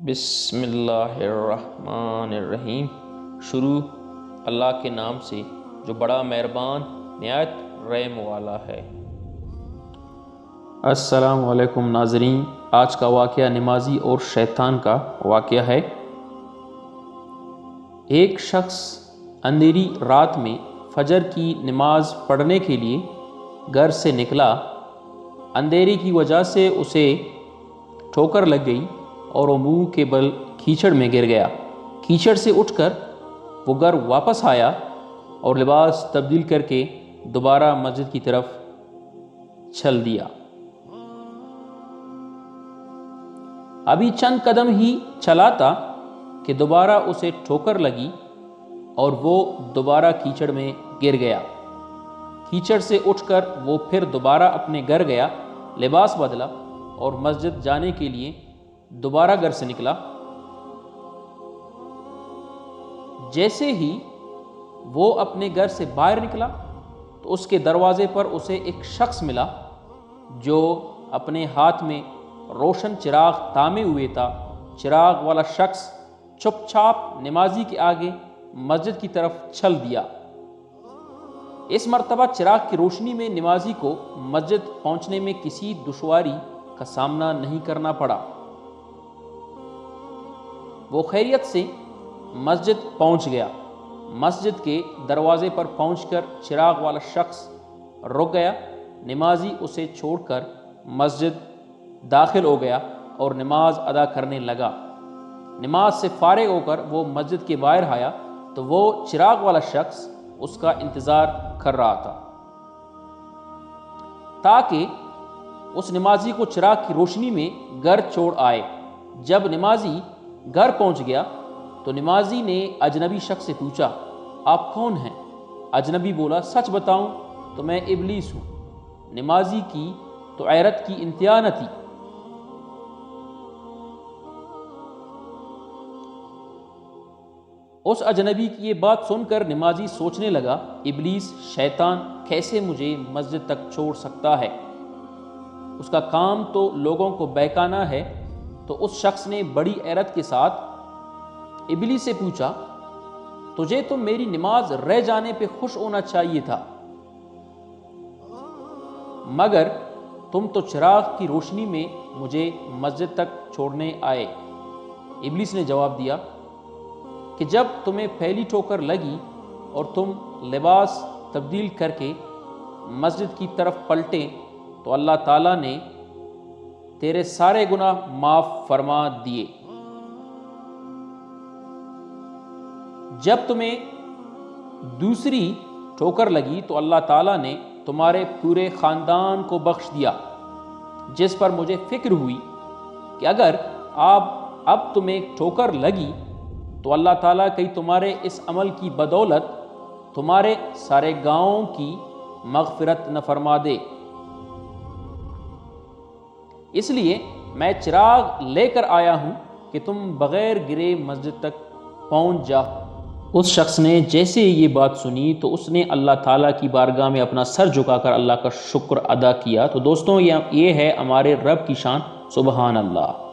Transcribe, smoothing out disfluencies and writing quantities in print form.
بسم اللہ الرحمن الرحیم۔ شروع اللہ کے نام سے جو بڑا مہربان نہایت رحم والا ہے۔ السلام علیکم ناظرین، آج کا واقعہ نمازی اور شیطان کا واقعہ ہے۔ ایک شخص اندھیری رات میں فجر کی نماز پڑھنے کے لیے گھر سے نکلا۔ اندھیرے کی وجہ سے اسے ٹھوکر لگ گئی اور وہ منہ کے بل کیچڑ میں گر گیا۔ کیچڑ سے اٹھ کر وہ گھر واپس آیا اور لباس تبدیل کر کے دوبارہ مسجد کی طرف چل دیا۔ ابھی چند قدم ہی چلا تھا کہ دوبارہ اسے ٹھوکر لگی اور وہ دوبارہ کیچڑ میں گر گیا۔ کیچڑ سے اٹھ کر وہ پھر دوبارہ اپنے گھر گیا، لباس بدلا اور مسجد جانے کے لیے دوبارہ گھر سے نکلا۔ جیسے ہی وہ اپنے گھر سے باہر نکلا تو اس کے دروازے پر اسے ایک شخص ملا جو اپنے ہاتھ میں روشن چراغ تھامے ہوئے تھا۔ چراغ والا شخص چپ چاپ نمازی کے آگے مسجد کی طرف چل دیا۔ اس مرتبہ چراغ کی روشنی میں نمازی کو مسجد پہنچنے میں کسی دشواری کا سامنا نہیں کرنا پڑا۔ وہ خیریت سے مسجد پہنچ گیا۔ مسجد کے دروازے پر پہنچ کر چراغ والا شخص رک گیا۔ نمازی اسے چھوڑ کر مسجد داخل ہو گیا اور نماز ادا کرنے لگا۔ نماز سے فارغ ہو کر وہ مسجد کے باہر آیا تو وہ چراغ والا شخص اس کا انتظار کر رہا تھا تاکہ اس نمازی کو چراغ کی روشنی میں گھر چھوڑ آئے۔ جب نمازی گھر پہنچ گیا تو نمازی نے اجنبی شخص سے پوچھا، آپ کون ہیں؟ اجنبی بولا، سچ بتاؤں تو میں ابلیس ہوں۔ نمازی کی تو غیرت کی انتہا نہ تھی۔ اس اجنبی کی یہ بات سن کر نمازی سوچنے لگا، ابلیس شیطان کیسے مجھے مسجد تک چھوڑ سکتا ہے؟ اس کا کام تو لوگوں کو بہکانا ہے۔ تو اس شخص نے بڑی غیرت کے ساتھ ابلیس سے پوچھا، تجھے تو میری نماز رہ جانے پہ خوش ہونا چاہیے تھا، مگر تم تو چراغ کی روشنی میں مجھے مسجد تک چھوڑنے آئے۔ ابلیس نے جواب دیا کہ جب تمہیں پہلی ٹھوکر لگی اور تم لباس تبدیل کر کے مسجد کی طرف پلٹے تو اللہ تعالیٰ نے تیرے سارے گناہ معاف فرما دیے۔ جب تمہیں دوسری ٹھوکر لگی تو اللہ تعالیٰ نے تمہارے پورے خاندان کو بخش دیا، جس پر مجھے فکر ہوئی کہ اگر اب تمہیں ٹھوکر لگی تو اللہ تعالیٰ کہیں تمہارے اس عمل کی بدولت تمہارے سارے گاؤں کی مغفرت نہ فرما دے، اس لیے میں چراغ لے کر آیا ہوں کہ تم بغیر گرے مسجد تک پہنچ جاؤ۔ اس شخص نے جیسے یہ بات سنی تو اس نے اللہ تعالیٰ کی بارگاہ میں اپنا سر جھکا کر اللہ کا شکر ادا کیا۔ تو دوستوں، یہ ہے ہمارے رب کی شان، سبحان اللہ۔